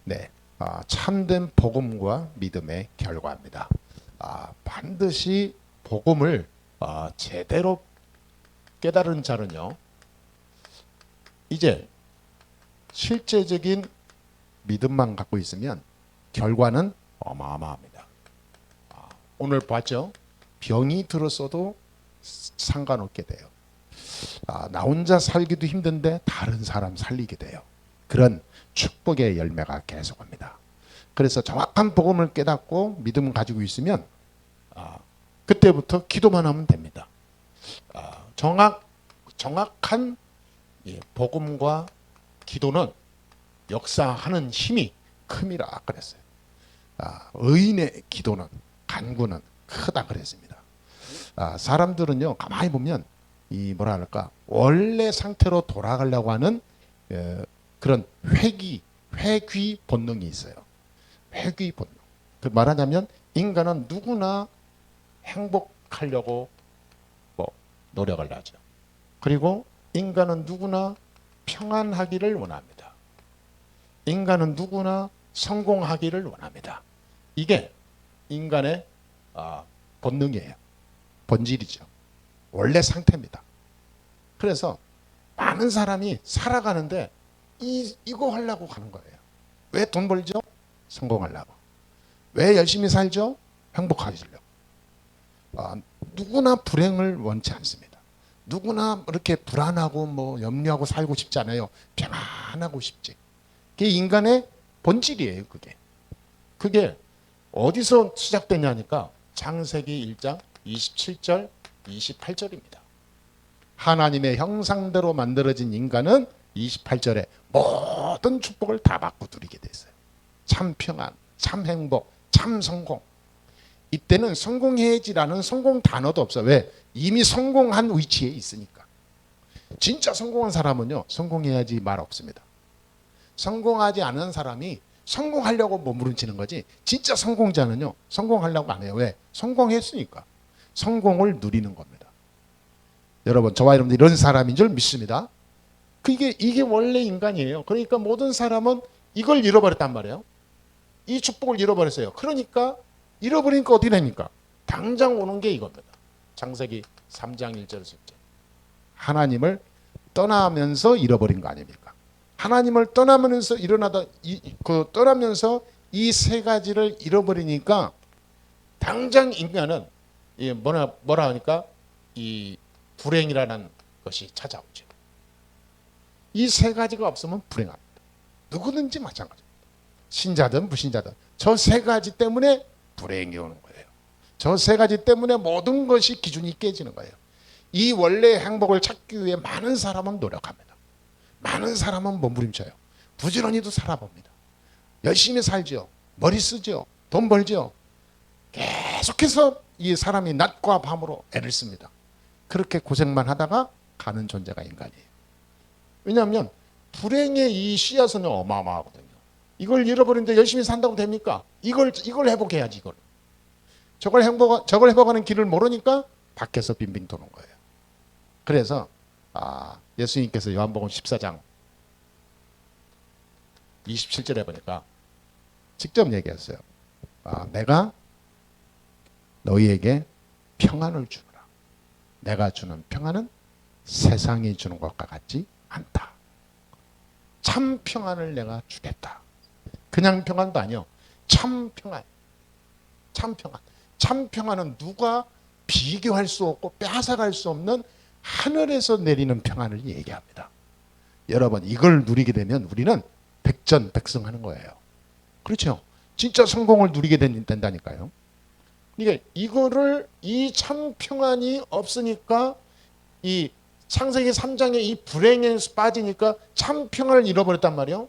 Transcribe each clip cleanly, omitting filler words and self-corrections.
네, 참된 복음과 믿음의 결과입니다. 반드시 복음을 제대로 깨달은 자는요, 이제 실제적인 믿음만 갖고 있으면 결과는 어마어마합니다. 오늘 봤죠? 병이 들었어도 상관없게 돼요. 나 혼자 살기도 힘든데 다른 사람 살리게 돼요. 그런 축복의 열매가 계속합니다. 그래서 정확한 복음을 깨닫고 믿음을 가지고 있으면 그때부터 기도만 하면 됩니다. 정확한 복음과 기도는 역사하는 힘이 큼이라 그랬어요. 의인의 기도는 간구는 크다 그랬습니다. 사람들은요 가만히 보면 이 뭐라 할까 원래 상태로 돌아가려고 하는 그런 회귀 본능이 있어요. 회귀 본능. 그 말하자면 인간은 누구나 행복하려고 노력을 하죠. 그리고 인간은 누구나 평안하기를 원합니다. 인간은 누구나 성공하기를 원합니다. 이게 인간의 본능이에요. 본질이죠. 원래 상태입니다. 그래서 많은 사람이 살아가는데 이거 하려고 가는 거예요. 왜 돈 벌죠? 성공하려고. 왜 열심히 살죠? 행복하게 살려고. 누구나 불행을 원치 않습니다. 누구나 이렇게 불안하고 염려하고 살고 싶지 않아요. 평안하고 싶지. 그게 인간의 본질이에요. 그게 어디서 시작되냐니까 창세기 1장 27절 28절입니다. 하나님의 형상대로 만들어진 인간은 28절에 모든 축복을 다 받고 누리게 됐어요. 참 평안, 참 행복, 참 성공. 이때는 성공해야지라는 성공 단어도 없어요. 왜? 이미 성공한 위치에 있으니까. 진짜 성공한 사람은요, 성공해야지 말 없습니다. 성공하지 않은 사람이 성공하려고 몸부림치는 거지, 진짜 성공자는요, 성공하려고 안 해요. 왜? 성공했으니까. 성공을 누리는 겁니다. 여러분, 저와 여러분들 이런 사람인 줄 믿습니다. 이게 원래 인간이에요. 그러니까 모든 사람은 이걸 잃어버렸단 말이에요. 이 축복을 잃어버렸어요. 그러니까 잃어버리니까 어떻게 됩니까? 당장 오는 게 이겁니다. 창세기 3장 1절 10절. 하나님을 떠나면서 잃어버린 거 아닙니까? 하나님을 떠나면서 떠나면서 이 세 가지를 잃어버리니까 당장 인간은 뭐라 하니까 이 불행이라는 것이 찾아오죠. 이 세 가지가 없으면 불행합니다. 누구든지 마찬가지입니다. 신자든 불신자든 저 세 가지 때문에 불행이 오는 거예요. 저 세 가지 때문에 모든 것이 기준이 깨지는 거예요. 이 원래의 행복을 찾기 위해 많은 사람은 노력합니다. 많은 사람은 몸부림쳐요. 부지런히도 살아봅니다. 열심히 살죠. 머리 쓰죠. 돈 벌죠. 계속해서 이 사람이 낮과 밤으로 애를 씁니다. 그렇게 고생만 하다가 가는 존재가 인간이에요. 왜냐하면 불행의 이 씨앗은 어마어마하거든요. 이걸 잃어버리는데 열심히 산다고 됩니까? 이걸 회복해야지. 저걸 회복하는 길을 모르니까 밖에서 빙빙 도는 거예요. 그래서 예수님께서 요한복음 14장 27절에 보니까 직접 얘기했어요. 내가 너희에게 평안을 주노라. 내가 주는 평안은 세상이 주는 것과 같지 않다. 참 평안을 내가 주겠다. 그냥 평안도 아니요. 참 평안. 참 평안. 참 평안은 누가 비교할 수 없고 빼앗아갈 수 없는 하늘에서 내리는 평안을 얘기합니다. 여러분, 이걸 누리게 되면 우리는 백전백승하는 거예요. 그렇죠? 진짜 성공을 누리게 된다니까요. 그러니까 이 참 평안이 없으니까 이 창세기 3장의 이 불행에 빠지니까 참 평안을 잃어버렸단 말이에요.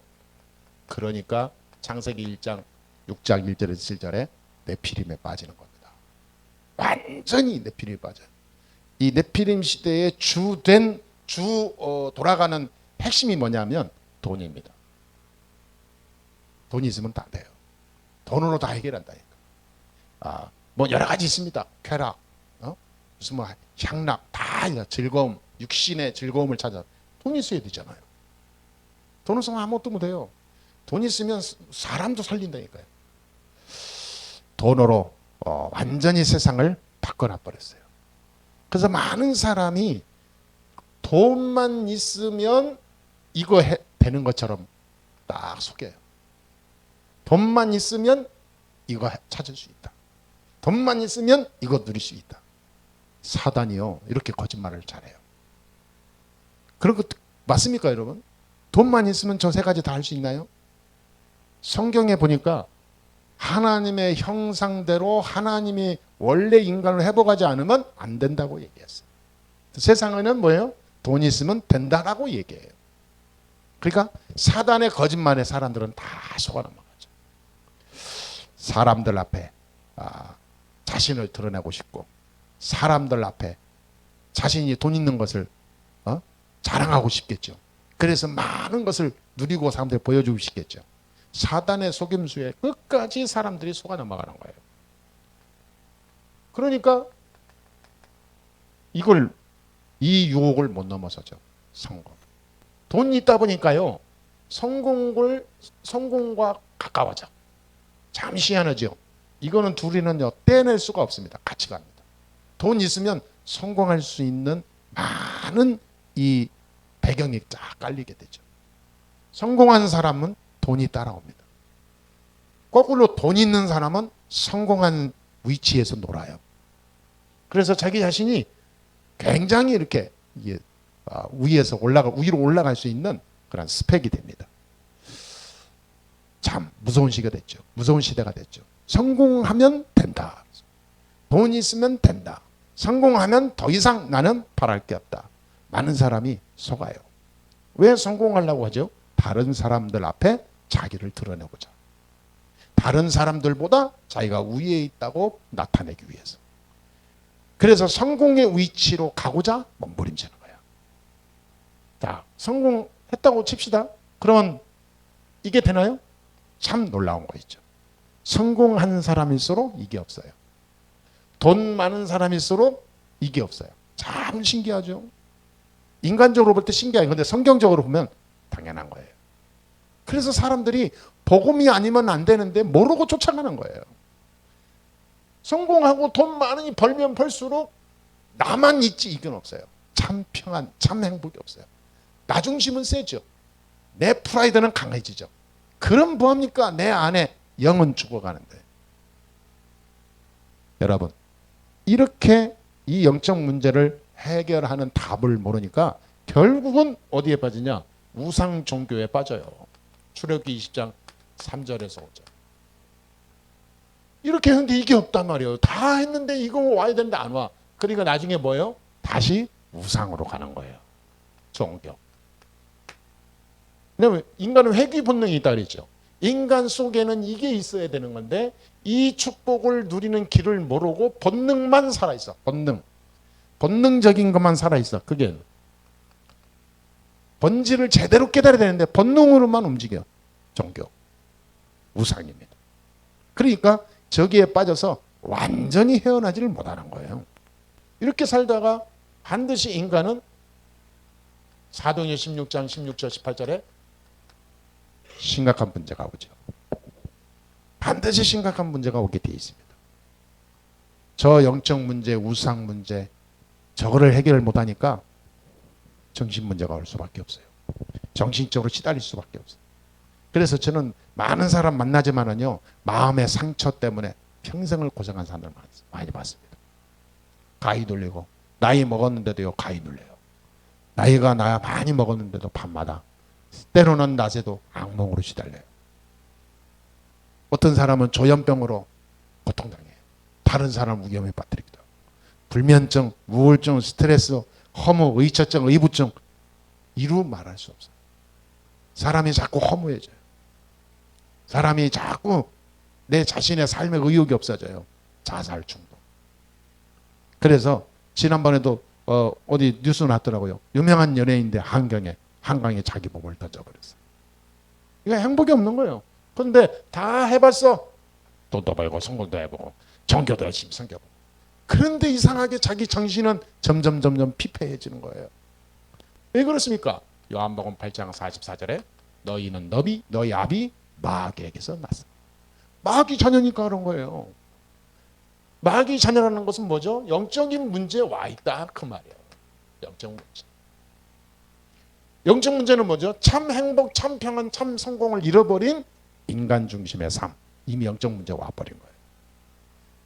그러니까 창세기 1장 6장 1절에서 7절에 네피림에 빠지는 겁니다. 완전히 네피림에 빠져요. 이 네피림 시대의 돌아가는 핵심이 뭐냐면 돈입니다. 돈이 있으면 다 돼요. 돈으로 다 해결한다니까. 여러 가지 있습니다. 쾌락, 무슨 향락, 다 즐거움, 육신의 즐거움을 찾아 돈이 있어야 되잖아요. 돈 없으면 아무것도 못해요. 돈 있으면 사람도 살린다니까요. 돈으로 완전히 세상을 바꿔놔 버렸어요. 그래서 많은 사람이 돈만 있으면 이거 되는 것처럼 딱 속여요. 돈만 있으면 이거 찾을 수 있다. 돈만 있으면 이거 누릴 수 있다. 사단이요, 이렇게 거짓말을 잘해요. 그런 거 맞습니까, 여러분? 돈만 있으면 저 세 가지 다 할 수 있나요? 성경에 보니까 하나님의 형상대로 하나님이 원래 인간을 회복하지 않으면 안 된다고 얘기했어요. 세상에는 뭐예요? 돈 있으면 된다라고 얘기해요. 그러니까 사단의 거짓말에 사람들은 다 속아 넘어가죠. 사람들 앞에 자신을 드러내고 싶고, 사람들 앞에 자신이 돈 있는 것을 자랑하고 싶겠죠. 그래서 많은 것을 누리고 사람들이 보여주고 싶겠죠. 사단의 속임수에 끝까지 사람들이 속아 넘어가는 거예요. 그러니까 이 유혹을 못 넘어서죠. 성공. 돈이 있다 보니까요, 성공과 가까워져. 잠시 하나죠. 이거는 둘이는요, 떼낼 수가 없습니다. 같이 갑니다. 돈 있으면 성공할 수 있는 많은 이 배경이 쫙 깔리게 되죠. 성공한 사람은 돈이 따라옵니다. 거꾸로 돈 있는 사람은 성공한 위치에서 놀아요. 그래서 자기 자신이 굉장히 이렇게 위로 올라갈 수 있는 그런 스펙이 됩니다. 참 무서운 시기가 됐죠. 무서운 시대가 됐죠. 성공하면 된다. 돈 있으면 된다. 성공하면 더 이상 나는 바랄 게 없다. 많은 사람이 속아요. 왜 성공하려고 하죠? 다른 사람들 앞에 자기를 드러내고자. 다른 사람들보다 자기가 위에 있다고 나타내기 위해서. 그래서 성공의 위치로 가고자 몸부림치는 거야. 자, 성공했다고 칩시다. 그러면 이게 되나요? 참 놀라운 거 있죠. 성공한 사람일수록 이게 없어요. 돈 많은 사람일수록 이게 없어요. 참 신기하죠. 인간적으로 볼 때 신기해요. 그런데 성경적으로 보면 당연한 거예요. 그래서 사람들이 복음이 아니면 안 되는데 모르고 쫓아가는 거예요. 성공하고 돈 많이 벌면 벌수록 나만 있지 이건 없어요. 참 평안, 참 행복이 없어요. 나 중심은 세죠. 내 프라이드는 강해지죠. 그럼 뭐합니까? 내 안에 영은 죽어가는데. 여러분, 이렇게 이 영적 문제를 해결하는 답을 모르니까 결국은 어디에 빠지냐? 우상 종교에 빠져요. 출애굽기 20장 3절에서 5절. 이렇게 했는데 이게 없단 말이에요. 다 했는데 이거 와야 되는데 안 와. 그러니까 나중에 뭐예요? 다시 우상으로 가는 거예요. 종교. 왜냐면 인간은 회귀 본능이 있다 그랬죠. 인간 속에는 이게 있어야 되는 건데 이 축복을 누리는 길을 모르고 본능만 살아있어. 본능적인 것만 살아있어. 그게 본질을 제대로 깨달아야 되는데 본능으로만 움직여. 종교. 우상입니다. 그러니까 저기에 빠져서 완전히 헤어나지를 못하는 거예요. 이렇게 살다가 반드시 인간은 사도행전 16장 16절 18절에 심각한 문제가 오죠. 반드시 심각한 문제가 오게 되어 있습니다. 저 영적 문제, 우상 문제, 저거를 해결을 못하니까 정신 문제가 올 수밖에 없어요. 정신적으로 시달릴 수밖에 없어요. 그래서 저는 많은 사람 만나지만은요, 마음의 상처 때문에 평생을 고생한 사람들 많이 봤습니다. 가위 눌리고, 나이 먹었는데도요, 가위 눌려요. 나이가 나야 많이 먹었는데도 밤마다, 때로는 낮에도 악몽으로 시달려요. 어떤 사람은 조현병으로 고통당해요. 다른 사람을 위험에 빠뜨리기도 하고. 불면증, 우울증, 스트레스, 허무, 의처증, 의부증, 이루 말할 수 없어요. 사람이 자꾸 허무해져요. 사람이 자꾸 내 자신의 삶의 의욕이 없어져요. 자살 충동. 그래서 지난번에도 어디 뉴스 났더라고요. 유명한 연예인인데 한강에 자기 몸을 던져버렸어요. 이거 행복이 없는 거예요. 그런데 다 해봤어. 돈도 벌고 성공도 해보고 종교도 열심히 섬겨보고. 그런데 이상하게 자기 정신은 점점 피폐해지는 거예요. 왜 그렇습니까? 요한복음 8장 44절에 너희는 너희 아비 마귀에게서 났어. 마귀 자녀니까 그런 거예요. 마귀 자녀라는 것은 뭐죠? 영적인 문제에 와 있다 그 말이에요. 영적 문제. 영적 문제는 뭐죠? 참 행복, 참 평안, 참 성공을 잃어버린 인간 중심의 삶. 이미 영적 문제가 와버린 거예요.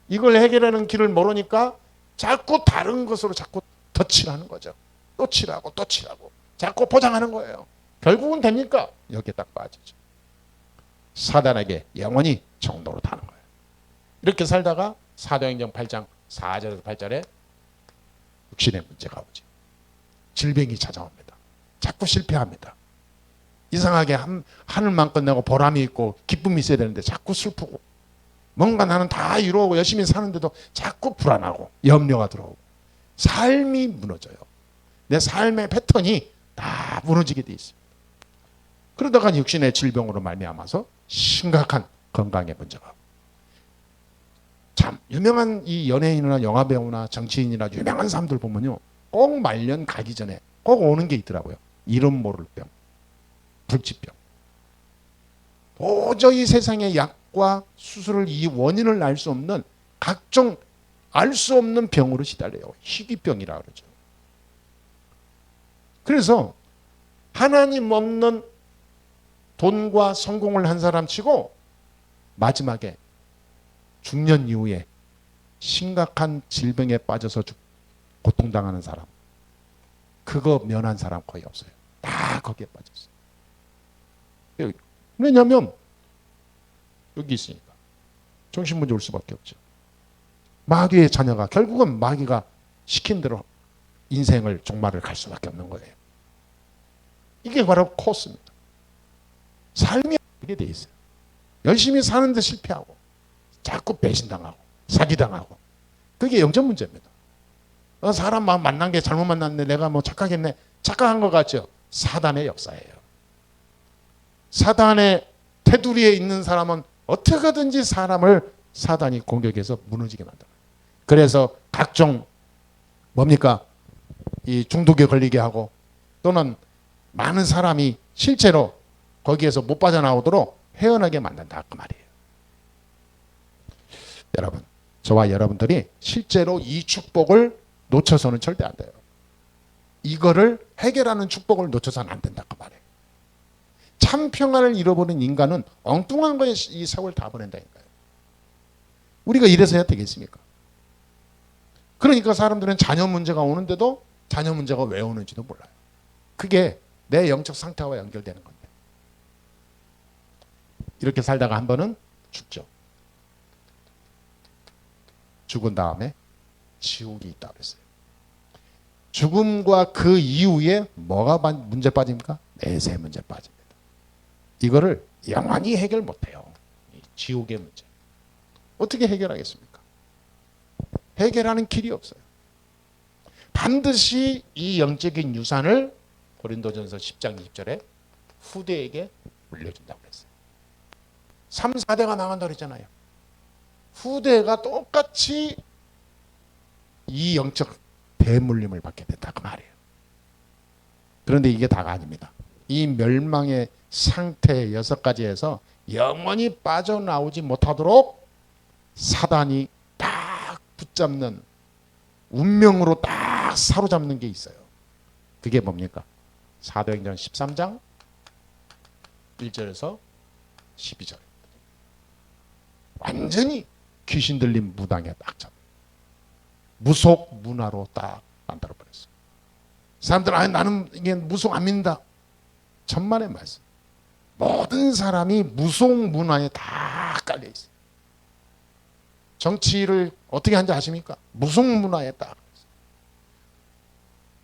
이걸 해결하는 길을 모르니까 자꾸 다른 것으로 자꾸 덧칠하는 거죠. 또 칠하고 또 칠하고 자꾸 포장하는 거예요. 결국은 됩니까? 여기에 딱 빠지죠. 사단에게 영원히 정도로 타는 거예요. 이렇게 살다가 사도행전 8장 4절에서 8절에 육신의 문제가 오죠. 질병이 찾아옵니다. 자꾸 실패합니다. 이상하게 하늘만 끝내고 보람이 있고 기쁨이 있어야 되는데 자꾸 슬프고 뭔가 나는 다 이루고 열심히 사는데도 자꾸 불안하고 염려가 들어오고 삶이 무너져요. 내 삶의 패턴이 다 무너지게 돼 있습니다. 그러다가 육신의 질병으로 말미암아서 심각한 건강의 문제가. 참 유명한 이 연예인이나 영화배우나 정치인이나 유명한 사람들 보면요, 꼭 말년 가기 전에 꼭 오는 게 있더라고요. 이름 모를 병, 불치병. 도저히 세상의 약과 수술을 이 원인을 알 수 없는 각종 알 수 없는 병으로 시달려요. 희귀병이라 그러죠. 그래서 하나님 없는 돈과 성공을 한 사람 치고 마지막에 중년 이후에 심각한 질병에 빠져서 고통당하는 사람, 그거 면한 사람 거의 없어요. 다 거기에 빠졌어요. 왜냐하면 여기 있으니까 정신문제 올 수밖에 없죠. 마귀의 자녀가 결국은 마귀가 시킨 대로 인생을 종말을 갈 수밖에 없는 거예요. 이게 바로 코스입니다. 삶이 그렇게 돼 있어요. 열심히 사는데 실패하고 자꾸 배신당하고 사기당하고, 그게 영적 문제입니다. 사람 만난 게 잘못 만났는데 내가 뭐 착각했네, 착각한 것 같죠? 사단의 역사예요. 사단의 테두리에 있는 사람은 어떻게든지 사람을 사단이 공격해서 무너지게 만들어요. 그래서 각종 뭡니까? 이 중독에 걸리게 하고, 또는 많은 사람이 실제로 거기에서 못 빠져나오도록 헤어나게 만든다 그 말이에요. 여러분, 저와 여러분들이 실제로 이 축복을 놓쳐서는 절대 안 돼요. 이거를 해결하는 축복을 놓쳐서는 안 된다 그 말이에요. 참 평안을 잃어버린 인간은 엉뚱한 거에 이 세월 다 보낸다니까요. 우리가 이래서야 되겠습니까? 그러니까 사람들은 자녀 문제가 오는데도 자녀 문제가 왜 오는지도 몰라요. 그게 내 영적 상태와 연결되는 건데. 이렇게 살다가 한 번은 죽죠. 죽은 다음에 지옥이 있다고 그랬어요. 죽음과 그 이후에 뭐가 문제 빠집니까? 내세 문제 빠집니다. 이거를 영원히 해결 못해요. 지옥의 문제. 어떻게 해결하겠습니까? 해결하는 길이 없어요. 반드시 이 영적인 유산을 고린도전서 10장 20절에 후대에게 물려준다고 그랬어요. 3, 4대가 망한다고 그랬잖아요. 후대가 똑같이 이 영적 대물림을 받게 된다 그 말이에요. 그런데 이게 다가 아닙니다. 이 멸망의 상태 6가지에서 영원히 빠져나오지 못하도록 사단이 딱 붙잡는, 운명으로 딱 사로잡는 게 있어요. 그게 뭡니까? 사도행전 13장 1절에서 12절. 완전히 귀신 들린 무당에 딱 잡아요. 무속 문화로 딱 만들어버렸어요. 사람들은 나는 이게 무속 안 믿는다. 천만의 말씀. 모든 사람이 무속 문화에 다 깔려 있어요. 정치를 어떻게 하는지 아십니까? 무속 문화에 딱.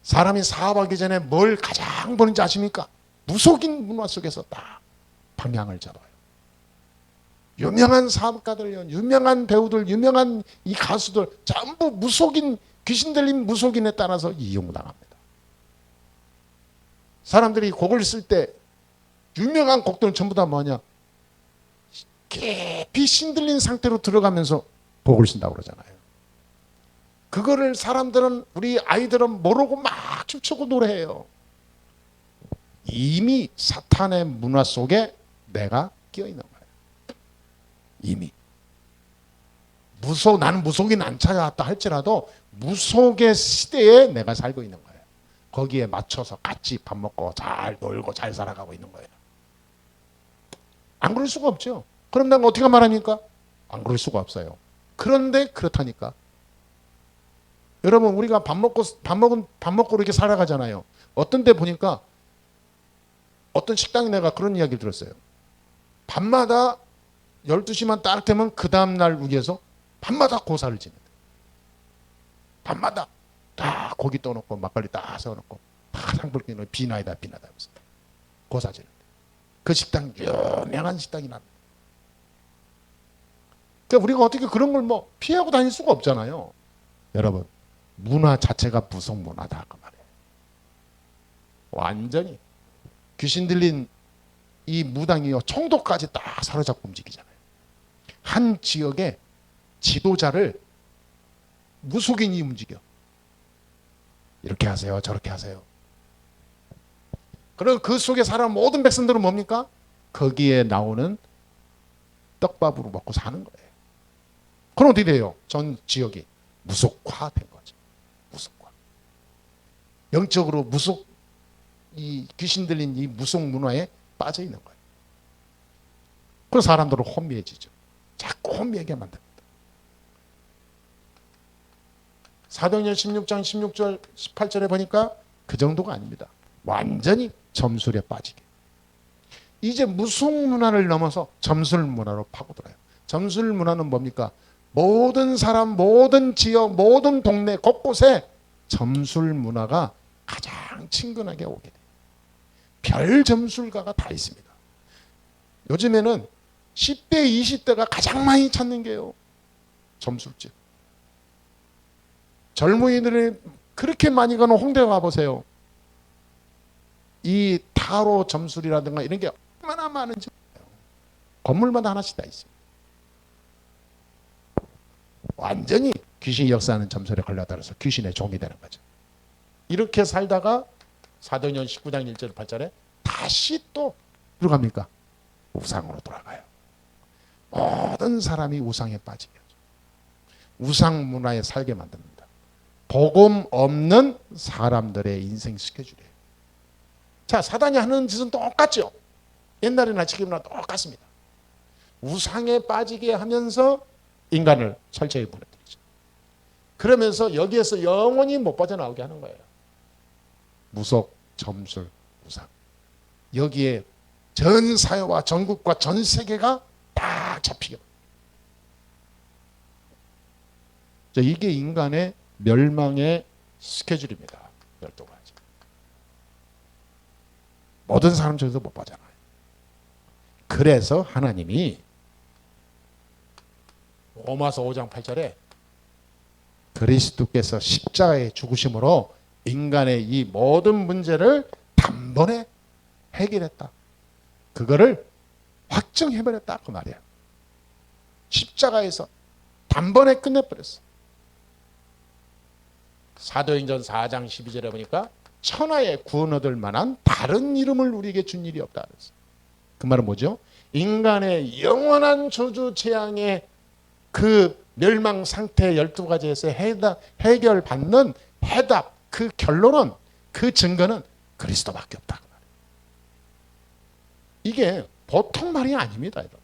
사람이 사업하기 전에 뭘 가장 보는지 아십니까? 무속인 문화 속에서 딱 방향을 잡아요. 유명한 사업가들, 유명한 배우들, 유명한 이 가수들 전부 무속인, 귀신 들린 무속인에 따라서 이용당합니다. 사람들이 곡을 쓸 때 유명한 곡들은 전부 다 뭐냐? 깊이 신들린 상태로 들어가면서 곡을 쓴다고 그러잖아요. 그거를 사람들은, 우리 아이들은 모르고 막 춤추고 노래해요. 이미 사탄의 문화 속에 내가 끼어 있는 거예요. 이미. 나는 무속인 안 찾아왔다 할지라도 무속의 시대에 내가 살고 있는 거예요. 거기에 맞춰서 같이 밥 먹고 잘 놀고 잘 살아가고 있는 거예요. 안 그럴 수가 없죠. 그럼 내가 어떻게 말합니까? 안 그럴 수가 없어요. 그런데 그렇다니까. 여러분, 우리가 밥 먹고 이렇게 살아가잖아요. 어떤 때 보니까 어떤 식당에 내가 그런 이야기를 들었어요. 밤마다 12시만 딱 되면 그 다음날 위해서 밤마다 고사를 지낸다. 밤마다 다 고기 떠놓고 막걸리 딱 세워놓고 다 상불 끼는 비나이다 하면서 고사 지낸다. 그 식당 유명한 식당이 납니다. 그러니까 우리가 어떻게 그런 걸 뭐 피하고 다닐 수가 없잖아요. 여러분, 문화 자체가 무속 문화다 그 말이에요. 완전히 귀신 들린 이 무당이요 청도까지 딱 사로잡고 움직이잖아요. 한 지역의 지도자를 무속인이 움직여. 이렇게 하세요, 저렇게 하세요. 그리고 그 속에 살아온 모든 백성들은 뭡니까? 거기에 나오는 떡밥으로 먹고 사는 거예요. 그럼 어떻게 돼요? 전 지역이 무속화된 거죠. 무속화. 영적으로 이 귀신 들린 이 무속 문화에 빠져 있는 거예요. 그래서 사람들은 혼미해지죠. 자꾸 혼미하게 만듭니다. 사도행전 16장 16절 18절에 보니까 그 정도가 아닙니다. 완전히 점술에 빠지게. 이제 무속 문화를 넘어서 점술 문화로 파고들어요. 점술 문화는 뭡니까? 모든 사람, 모든 지역, 모든 동네 곳곳에 점술 문화가 가장 친근하게 오게 돼요. 별 점술가가 다 있습니다. 요즘에는 10대, 20대가 가장 많이 찾는 게요. 점술집. 젊은이들이 그렇게 많이 가는 홍대 가보세요. 이 타로 점술이라든가 이런 게 얼마나 많은지 몰라요. 건물마다 하나씩 다 있습니다. 완전히 귀신이 역사하는 점술에 걸려들어서 귀신의 종이 되는 거죠. 이렇게 살다가 사도행전 19장 1절 8절에 다시 또 들어갑니까? 우상으로 돌아가요. 모든 사람이 우상에 빠지게 하죠. 우상 문화에 살게 만듭니다. 복음 없는 사람들의 인생 스케줄이에요. 자, 사단이 하는 짓은 똑같죠. 옛날이나 지금이나 똑같습니다. 우상에 빠지게 하면서 인간을 철저히 보내드리죠. 그러면서 여기에서 영원히 못 빠져나오게 하는 거예요. 무속, 점술, 우상. 여기에 전 사회와 전국과 전 세계가 딱 잡히게. 이게 인간의 멸망의 스케줄입니다. 12가지. 모든 사람 중에서 못 빠져나와요. 그래서 하나님이 로마서 5장 8절에 그리스도께서 십자가의 죽으심으로 인간의 이 모든 문제를 단번에 해결했다. 그거를 확정해버렸다 그 말이야. 십자가에서 단번에 끝내버렸어. 사도행전 4장 12절에 보니까 천하에 구원 얻을 만한 다른 이름을 우리에게 준 일이 없다 그랬어. 그 말은 뭐죠? 인간의 영원한 저주 재앙의 그 멸망 상태 12가지에서 해결받는 해답, 그 결론은, 그 증거는 그리스도밖에 없다. 이게 보통 말이 아닙니다. 여러분.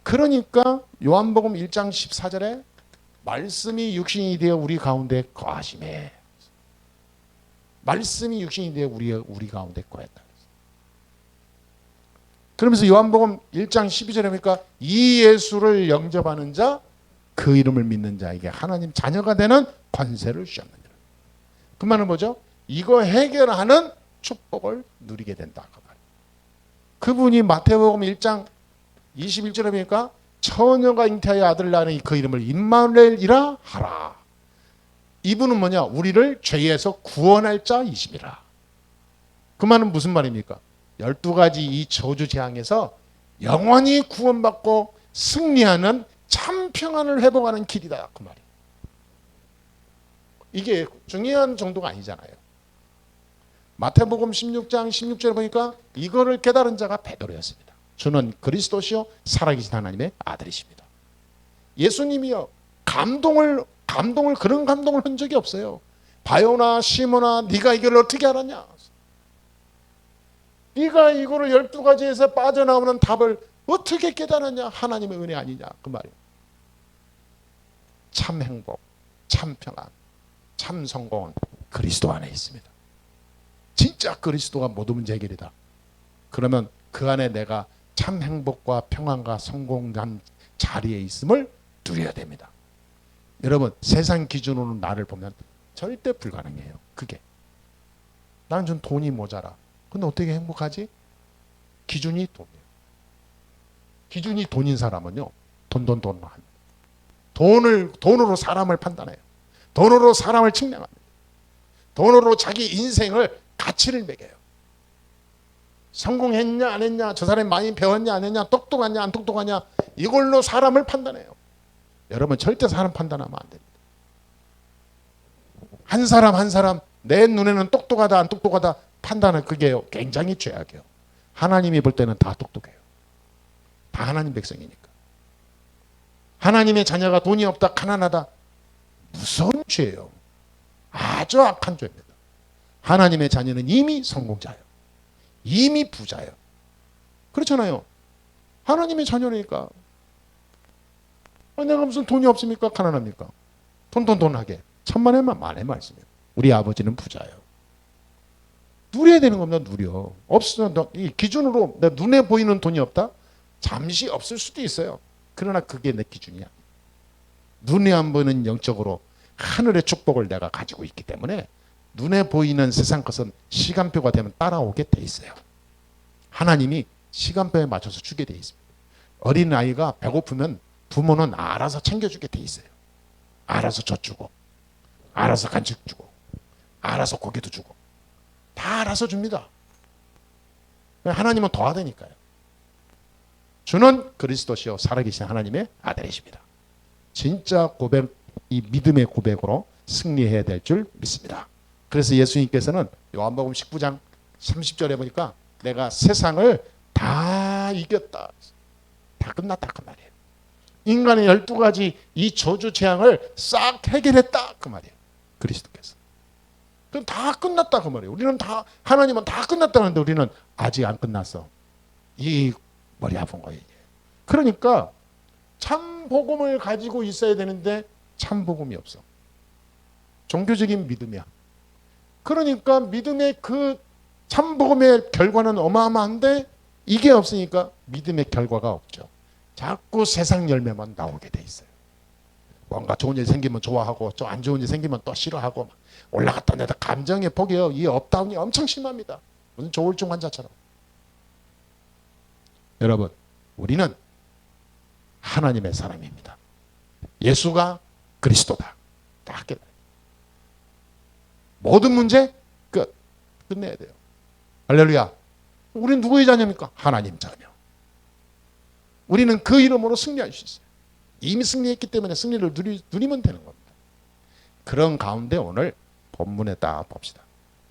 그러니까 요한복음 1장 14절에 말씀이 육신이 되어 우리 가운데 거하심에, 말씀이 육신이 되어 우리 가운데 거했다. 그러면서 요한복음 1장 12절에 보니까 이 예수를 영접하는 자, 그 이름을 믿는 자에게 하나님 자녀가 되는 권세를 주셨느니라. 그 말은 뭐죠? 이거 해결하는 축복을 누리게 된다. 그 말. 그분이 마태복음 1장 21절에 보니까 처녀가 잉태하여 아들을 낳으니 그 이름을 임마누엘이라 하라. 이분은 뭐냐? 우리를 죄에서 구원할 자이심이라. 그 말은 무슨 말입니까? 12가지 이 저주 재앙에서 영원히 구원받고 승리하는 참 평안을 회복하는 길이다. 그 말이에요. 이게 중요한 정도가 아니잖아요. 마태복음 16장 16절에 보니까 이거를 깨달은 자가 베드로였습니다. 주는 그리스도시요 살아계신 하나님의 아들이십니다. 예수님이요 그런 감동을 한 적이 없어요. 바요나 시몬아 네가 이걸 어떻게 알았냐? 네가 이거를 12가지에서 빠져나오는 답을 어떻게 깨달았냐? 하나님의 은혜 아니냐 그 말이에요. 참 행복, 참 평안, 참 성공은 그리스도 안에 있습니다. 진짜 그리스도가 모든 문제 해결이다. 그러면 그 안에 내가 참 행복과 평안과 성공한 자리에 있음을 누려야 됩니다. 여러분 세상 기준으로 나를 보면 절대 불가능해요. 그게 나는 좀 돈이 모자라. 근데 어떻게 행복하지? 기준이 돈이에요. 기준이 돈인 사람은요 돈으로 합니다. 돈으로 사람을 판단해요. 돈으로 사람을 측량합니다. 돈으로 자기 인생을 가치를 매겨요. 성공했냐 안 했냐, 저 사람이 많이 배웠냐 안 했냐, 똑똑하냐 안 똑똑하냐, 이걸로 사람을 판단해요. 여러분 절대 사람 판단하면 안 됩니다. 한 사람 내 눈에는 똑똑하다 안 똑똑하다 판단은 그게 굉장히 죄악이에요. 하나님이 볼 때는 다 똑똑해요. 다 하나님 백성이니까. 하나님의 자녀가 돈이 없다 가난하다 무서운 죄예요. 아주 악한 죄입니다. 하나님의 자녀는 이미 성공자예요. 이미 부자예요. 그렇잖아요. 하나님의 자녀니까. 내가 무슨 돈이 없습니까? 가난합니까? 돈하게. 천만에만 만의 말씀이에요. 우리 아버지는 부자예요. 누려야 되는 겁니다. 누려. 없으면 이 기준으로 내 눈에 보이는 돈이 없다? 잠시 없을 수도 있어요. 그러나 그게 내 기준이야. 눈에 안 보이는 영적으로 하늘의 축복을 내가 가지고 있기 때문에 눈에 보이는 세상 것은 시간표가 되면 따라오게 돼 있어요. 하나님이 시간표에 맞춰서 주게 돼 있습니다. 어린아이가 배고프면 부모는 알아서 챙겨주게 돼 있어요. 알아서 젖 주고 알아서 간식 주고 알아서 고기도 주고 다 알아서 줍니다. 하나님은 도와드니까요. 주는 그리스도시요 살아계신 하나님의 아들이십니다. 진짜 고백, 이 믿음의 고백으로 승리해야 될 줄 믿습니다. 그래서 예수님께서는 요한복음 19장 30절에 보니까 내가 세상을 다 이겼다. 다 끝났다 그 말이에요. 인간의 12가지 이 저주 재앙을 싹 해결했다 그 말이에요. 그리스도께서. 그럼 다 끝났다 그 말이에요. 우리는 다 하나님은 다 끝났다는데 우리는 아직 안 끝났어. 이 머리 아픈 거예요. 그러니까 참 복음을 가지고 있어야 되는데 참 복음이 없어. 종교적인 믿음이야. 그러니까 믿음의 그 참 복음의 결과는 어마어마한데 이게 없으니까 믿음의 결과가 없죠. 자꾸 세상 열매만 나오게 돼 있어요. 뭔가 좋은 일 생기면 좋아하고 또 안 좋은 일 생기면 또 싫어하고 올라갔다 내다 감정의 폭이요. 이 업다운이 엄청 심합니다. 무슨 조울증 환자처럼. 여러분 우리는 하나님의 사람입니다. 예수가 그리스도다. 다 깨달아요. 모든 문제 끝내야 돼요. 할렐루야. 우리는 누구의 자녀입니까? 하나님 자녀. 우리는 그 이름으로 승리할 수 있어요. 이미 승리했기 때문에 승리를 누리면 되는 겁니다. 그런 가운데 오늘 본문에 딱 봅시다.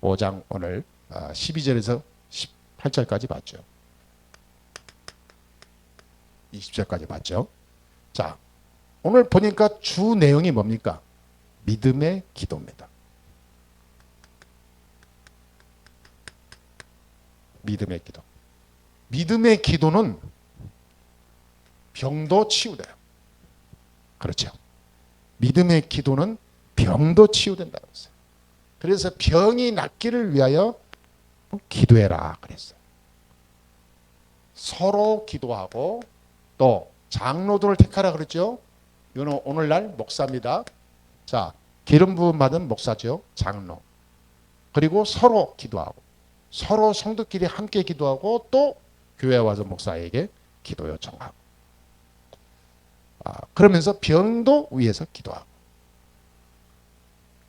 5장 오늘 12절에서 18절까지 봤죠. 20절까지 봤죠. 자, 오늘 보니까 주 내용이 뭡니까? 믿음의 기도입니다. 믿음의 기도. 믿음의 기도는 병도 치유돼요. 그렇죠. 믿음의 기도는 병도 치유된다고 했어요. 그래서 병이 낫기를 위하여 기도해라 그랬어요. 서로 기도하고 또 장로들을 택하라 그랬죠. 이거는 오늘날 목사입니다. 자, 기름 부음 받은 목사죠. 장로. 그리고 서로 기도하고 서로 성도끼리 함께 기도하고 또 교회 와서 목사에게 기도 요청하고 그러면서 병도 위해서 기도하고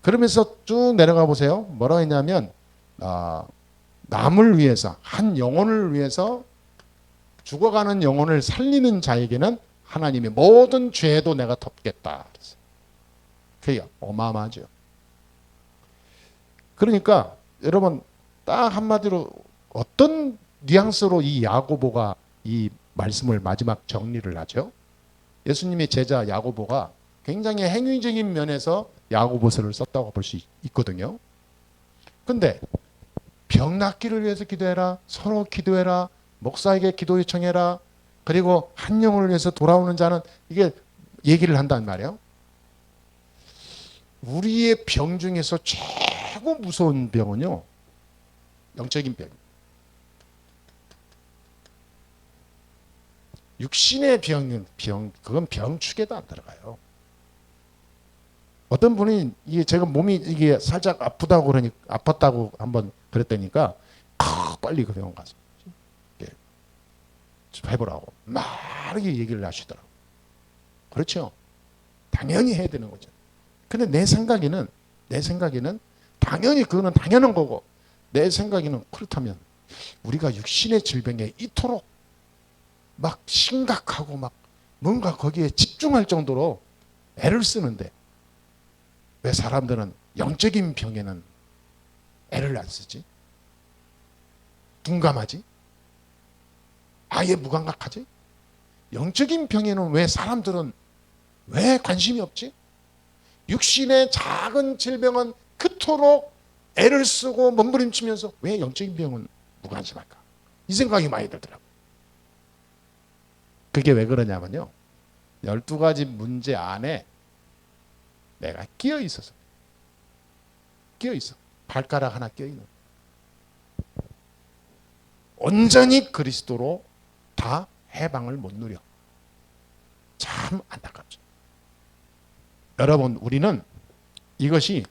그러면서 쭉 내려가 보세요. 뭐라고 했냐면 남을 위해서 한 영혼을 위해서 죽어가는 영혼을 살리는 자에게는 하나님이 모든 죄도 내가 덮겠다. 그게 어마어마하죠. 그러니까 여러분 딱 한마디로 어떤 뉘앙스로 이 야고보가 이 말씀을 마지막 정리를 하죠? 예수님의 제자 야고보가 굉장히 행위적인 면에서 야고보서를 썼다고 볼 수 있거든요. 근데 병 낫기를 위해서 기도해라, 서로 기도해라, 목사에게 기도 요청해라, 그리고 한 영혼을 위해서 돌아오는 자는, 이게 얘기를 한단 말이에요. 우리의 병 중에서 최고 무서운 병은요, 영적인 병. 육신의 병은 그건 병축에도 안 들어가요. 어떤 분이 이게 제가 몸이 이게 살짝 아프다고 그러니 아팠다고 한번 그랬다니까 빨리 그 병원 가서 해보라고 막 이렇게 얘기를 하시더라고. 그렇죠. 당연히 해야 되는 거죠. 근데 내 생각에는 당연히 그거는 당연한 거고, 내 생각에는 그렇다면 우리가 육신의 질병에 이토록 막 심각하고 막 뭔가 거기에 집중할 정도로 애를 쓰는데 왜 사람들은 영적인 병에는 애를 안 쓰지? 둔감하지? 아예 무감각하지? 영적인 병에는 왜 사람들은 왜 관심이 없지? 육신의 작은 질병은 그토록 애를 쓰고 몸부림치면서 왜 영적인 병은 무관심할까? 이 생각이 많이 들더라고요. 그게 왜 그러냐면요, 12가지 문제 안에 내가 끼어 있어서, 끼어 있어. 발가락 하나 끼어 있는. 온전히 그리스도로 다 해방을 못 누려. 참 안타깝죠. 여러분, 우리는 이것이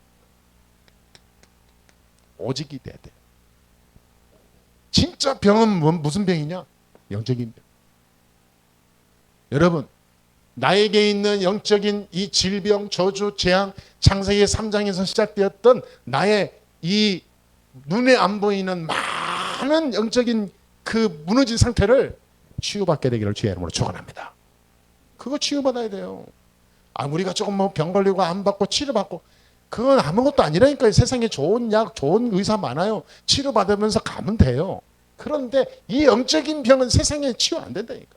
오직이 돼야 돼요. 진짜 병은 무슨 병이냐? 영적인 병. 여러분, 나에게 있는 영적인 이 질병, 저주, 재앙, 창세기 3장에서 시작되었던 나의 이 눈에 안 보이는 많은 영적인 그 무너진 상태를 치유받게 되기를 주의 이름으로 축원합니다. 그거 치유받아야 돼요. 우리가 조금 뭐 병 걸리고 안 받고 치료받고, 그건 아무것도 아니라니까요. 세상에 좋은 약, 좋은 의사 많아요. 치료받으면서 가면 돼요. 그런데 이 영적인 병은 세상에 치유 안 된다니까.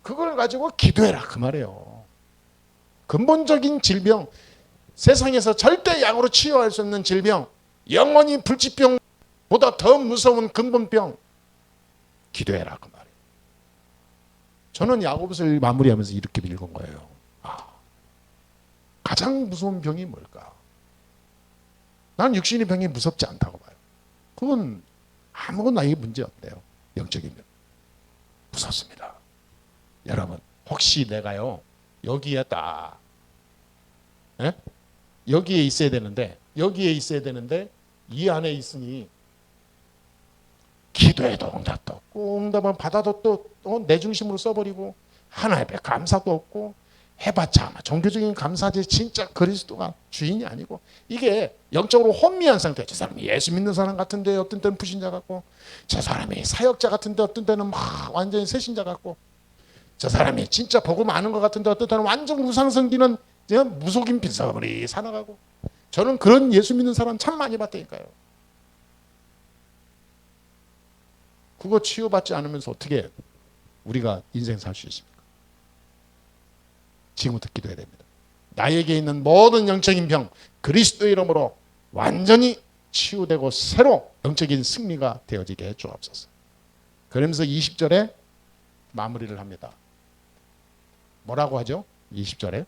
그걸 가지고 기도해라 그 말이에요. 근본적인 질병, 세상에서 절대 약으로 치유할 수 없는 질병, 영원히 불치병보다 더 무서운 근본병, 기도해라 그 말이에요. 저는 야고보서를 마무리하면서 이렇게 읽은 거예요. 가장 무서운 병이 뭘까? 난 육신의 병이 무섭지 않다고 봐요. 그건 아무거나 이게 문제 없대요. 영적인 병 무섭습니다. 여러분, 혹시 내가요 여기에 딱 여기에 있어야 되는데 이 안에 있으니 기도해도 응답도 없고, 응답은 받아도 또 내 중심으로 써버리고, 하나님의 감사도 없고, 해봤자 아마 종교적인 감사지 진짜 그리스도가 주인이 아니고, 이게 영적으로 혼미한 상태예요. 저 사람이 예수 믿는 사람 같은데 어떤 때는 불신자 같고, 저 사람이 사역자 같은데 어떤 때는 막 완전히 새신자 같고, 저 사람이 진짜 복음 아는 것 같은데 어떤 때는 완전 우상성기는 무속인 빈사거리 살아가고. 저는 그런 예수 믿는 사람 참 많이 봤다니까요. 그거 치유받지 않으면서 어떻게 우리가 인생 살 수 있습니까? 지금부터 기도해야 됩니다. 나에게 있는 모든 영적인 병 그리스도의 이름으로 완전히 치유되고 새로 영적인 승리가 되어지게 해 주옵소서. 그러면서 20절에 마무리를 합니다. 뭐라고 하죠? 20절에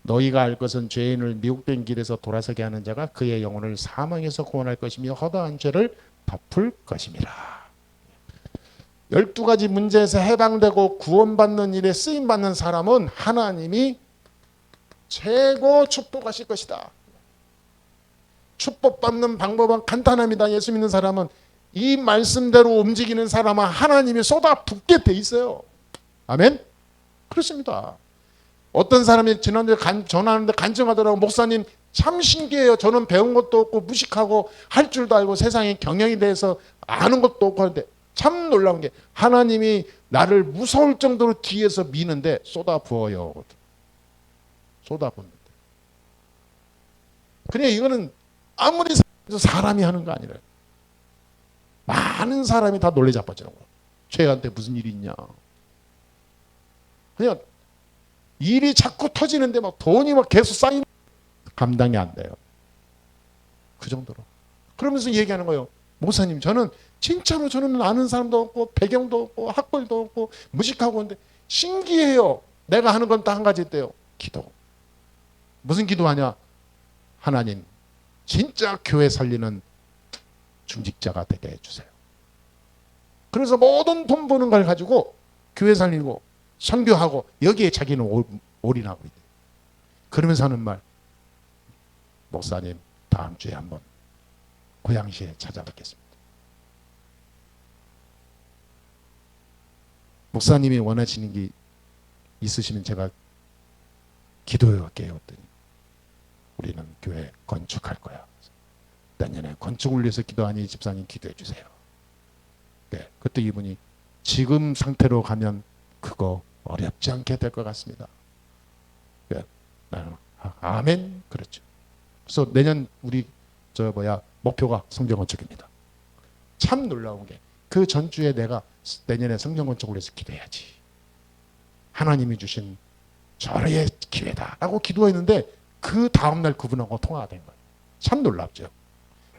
너희가 알 것은 죄인을 미혹된 길에서 돌아서게 하는 자가 그의 영혼을 사망에서 구원할 것이며 허다한 죄를 덮을 것임이라. 12가지 문제에서 해방되고 구원받는 일에 쓰임받는 사람은 하나님이 최고 축복하실 것이다. 축복받는 방법은 간단합니다. 예수 믿는 사람은 이 말씀대로 움직이는 사람은 하나님이 쏟아붓게 돼 있어요. 아멘? 그렇습니다. 어떤 사람이 지난주에 전화하는데 간증하더라고. 목사님 참 신기해요. 저는 배운 것도 없고 무식하고 할 줄도 알고 세상의 경영에 대해서 아는 것도 없고 하는데 참 놀라운 게 하나님이 나를 무서울 정도로 뒤에서 미는데 쏟아부어요. 쏟아붓는데. 그냥 이거는 아무리 그래서 사람이 하는 거 아니래요. 많은 사람이 다 놀래 자빠지는 거예요. 쟤한테 무슨 일이 있냐. 그냥 일이 자꾸 터지는데 막 돈이 막 계속 쌓이는 감당이 안 돼요. 그 정도로. 그러면서 얘기하는 거예요. 목사님, 저는 진짜로 저는 아는 사람도 없고 배경도 없고 학벌도 없고 무식하고 한데 신기해요. 내가 하는 건 딱 한 가지 있대요. 기도. 무슨 기도하냐? 하나님, 진짜 교회 살리는 중직자가 되게 해주세요. 그래서 모든 돈 버는 걸 가지고 교회 살리고 선교하고 여기에 자기는 올인하고 있대요. 그러면서 하는 말, 목사님 다음 주에 한번 고양시에 찾아뵙겠습니다. 목사님이 원하시는 게 있으시면 제가 기도해 갈게요. 했더니 우리는 교회 건축할 거야. 내년에 건축을 위해서 기도하니 집사님 기도해 주세요. 네, 그때 이분이 지금 상태로 가면 그거 어렵지 않게 될 것 같습니다. 네, 나는 아멘. 그랬죠. 그래서 내년 우리 목표가 성경 건축입니다. 참 놀라운 게 그 전주에 내가 내년에 성경 건축을 위해서 기도해야지. 하나님이 주신 절의 기회다라고 기도했는데 그 다음날 그분하고 통화가 된 거예요. 참 놀랍죠.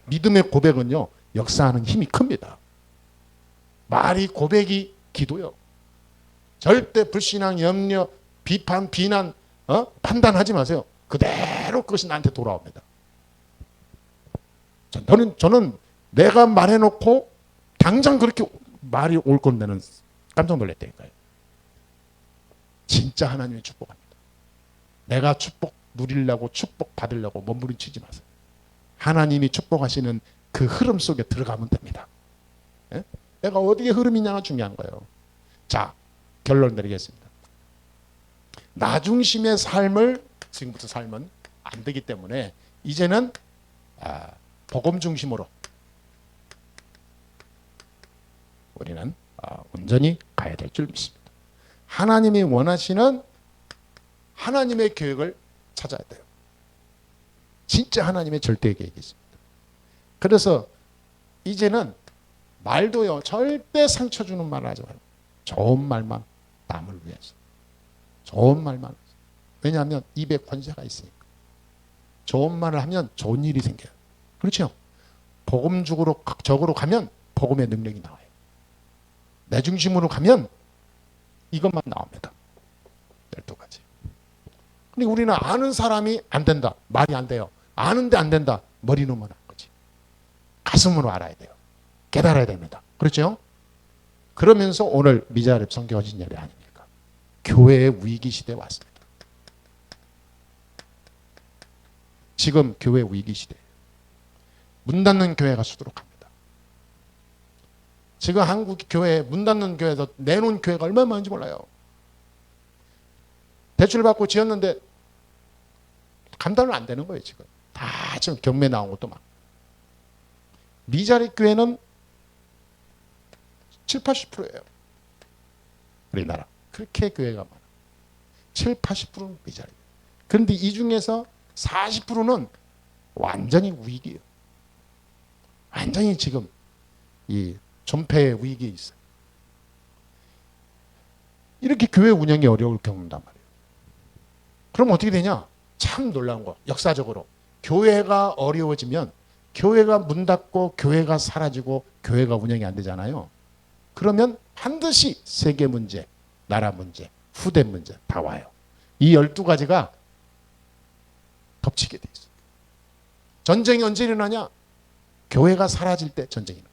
믿음의 고백은요, 역사하는 힘이 큽니다. 말이 고백이 기도요. 절대 불신앙, 염려, 비판, 비난, 판단하지 마세요. 그대로 그것이 나한테 돌아옵니다. 저는 내가 말해놓고 당장 그렇게 말이 올 건데는 깜짝 놀랐다니까요. 진짜 하나님이 축복합니다. 내가 축복 누리려고 축복 받으려고 몸부림치지 마세요. 하나님이 축복하시는 그 흐름 속에 들어가면 됩니다. 예? 내가 어디에 흐름이냐가 중요한 거예요. 자, 결론 내리겠습니다. 나 중심의 삶을 지금부터 살면 안 되기 때문에 이제는 복음 중심으로 우리는 온전히 가야 될 줄 믿습니다. 하나님이 원하시는 하나님의 계획을 찾아야 돼요. 진짜 하나님의 절대 계획이 있습니다. 그래서 이제는 말도요, 절대 상처 주는 말을 하지 말고 좋은 말만, 남을 위해서 좋은 말만. 왜냐하면 입에 권세가 있으니까. 좋은 말을 하면 좋은 일이 생겨요. 그렇죠? 복음적으로 가면 복음의 능력이 나와요. 내 중심으로 가면 이것만 나옵니다. 12가지. 근데 우리는 아는 사람이 안 된다. 말이 안 돼요. 아는데 안 된다. 머리로만 한 거지. 가슴으로 알아야 돼요. 깨달아야 됩니다. 그렇죠? 그러면서 오늘 미자립 선교진 예배 아닙니까? 교회의 위기 시대에 왔습니다. 지금 교회 위기 시대예요. 문 닫는 교회가 수두룩합니다. 지금 한국 교회 문 닫는 교회에서 내놓은 교회가 얼마나 많은지 몰라요. 대출 받고 지었는데 감당은 안 되는 거예요. 지금 다 지금 경매 나온 것도 많고. 미자립 교회는 7, 80%예요. 우리나라 그렇게 교회가 많아. 7, 80%는 미자립. 그런데 이 중에서 40%는 완전히 위기예요. 완전히 지금 이 존폐의 위기에 있어요. 이렇게 교회 운영이 어려울 겪는단 말이에요. 그럼 어떻게 되냐? 참 놀라운 거. 역사적으로 교회가 어려워지면 교회가 문 닫고 교회가 사라지고 교회가 운영이 안 되잖아요. 그러면 반드시 세계 문제, 나라 문제, 후대 문제 다 와요. 이 12가지가 덮치게 돼 있어요. 전쟁이 언제 일어나냐? 교회가 사라질 때 전쟁이 일어나요.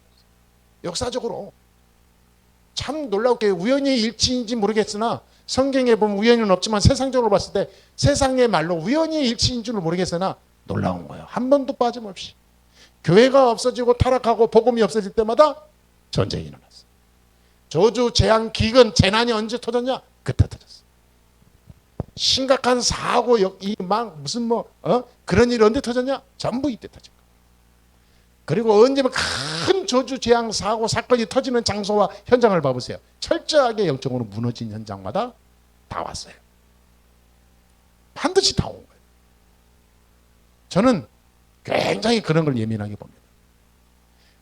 역사적으로 참 놀랍게 우연히 일치인지 모르겠으나 성경에 보면 우연은 없지만 세상적으로 봤을 때 세상의 말로 우연히 일치인 줄은 모르겠으나 놀라운 거예요. 한 번도 빠짐없이 교회가 없어지고 타락하고 복음이 없어질 때마다 전쟁이 일어났어요. 저주, 재앙, 기근, 재난이 언제 터졌냐? 그때 터졌어요. 심각한 사고, 무슨 그런 일이 언제 터졌냐? 전부 이때 터진 거예요. 그리고 언제 큰 저주, 재앙, 사고, 사건이 터지는 장소와 현장을 봐보세요. 철저하게 영적으로 무너진 현장마다 다 왔어요. 반드시 다 온 거예요. 저는 굉장히 그런 걸 예민하게 봅니다.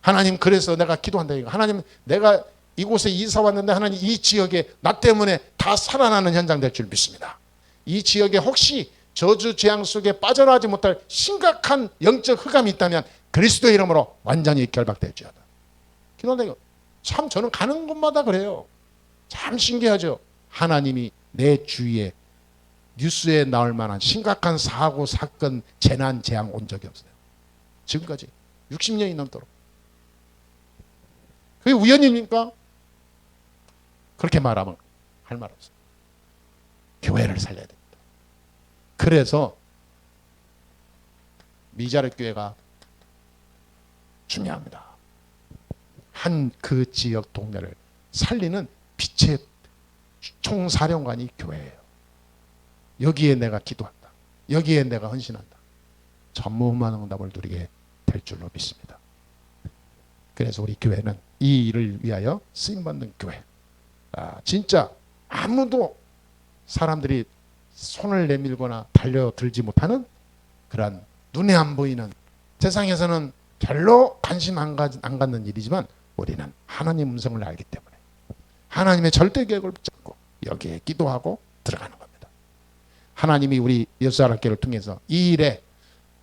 하나님, 그래서 내가 기도한다 이거. 하나님, 내가 이곳에 이사 왔는데 하나님, 이 지역에 나 때문에 다 살아나는 현장 될 줄 믿습니다. 이 지역에 혹시 저주 재앙 속에 빠져나가지 못할 심각한 영적 흑암이 있다면 그리스도의 이름으로 완전히 결박될지어다. 기도한다 이거. 참 저는 가는 곳마다 그래요. 참 신기하죠. 하나님이 내 주위에 뉴스에 나올 만한 심각한 사고, 사건, 재난, 재앙 온 적이 없어요. 지금까지 60년이 넘도록. 그게 우연입니까? 그렇게 말하면 할 말 없어요. 교회를 살려야 됩니다. 그래서 미자립 교회가 중요합니다. 한 그 지역 동네를 살리는 빛의 총사령관이 교회예요. 여기에 내가 기도한다. 여기에 내가 헌신한다. 전무후무한 응답을 누리게 될 줄로 믿습니다. 그래서 우리 교회는 이 일을 위하여 쓰임받는 교회. 진짜 아무도 사람들이 손을 내밀거나 달려들지 못하는 그런 눈에 안 보이는, 세상에서는 별로 관심 안 갖는 일이지만 우리는 하나님 음성을 알기 때문에 하나님의 절대 계획을 붙잡고 여기에 기도하고 들어가는 겁니다. 하나님이 우리 예수사랑교회를 통해서 이 일에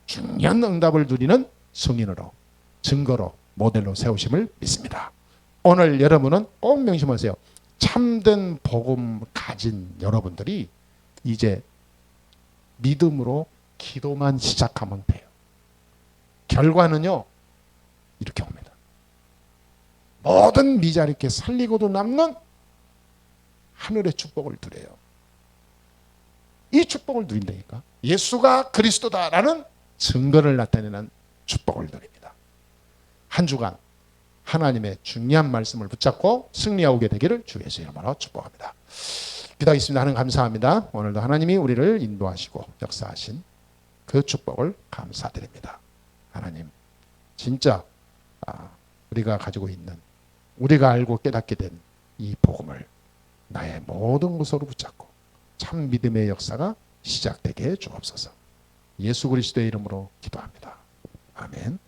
중요한 응답을 누리는 승인으로, 증거로, 모델로 세우심을 믿습니다. 오늘 여러분은 꼭 명심하세요. 참된 복음 가진 여러분들이 이제 믿음으로 기도만 시작하면 돼요. 결과는요, 이렇게 옵니다. 모든 미자립게 살리고도 남는 하늘의 축복을 누려요. 이 축복을 누린다니까. 예수가 그리스도다라는 증거를 나타내는 축복을 누립니다. 한 주간 하나님의 중요한 말씀을 붙잡고 승리하게 되기를 주 예수의 이름으로 축복합니다. 기도하겠습니다. 하나님 감사합니다. 오늘도 하나님이 우리를 인도하시고 역사하신 그 축복을 감사드립니다. 하나님, 진짜 우리가 가지고 있는, 우리가 알고 깨닫게 된 이 복음을 나의 모든 곳으로 붙잡고 참 믿음의 역사가 시작되게 해 주옵소서. 예수 그리스도의 이름으로 기도합니다. 아멘.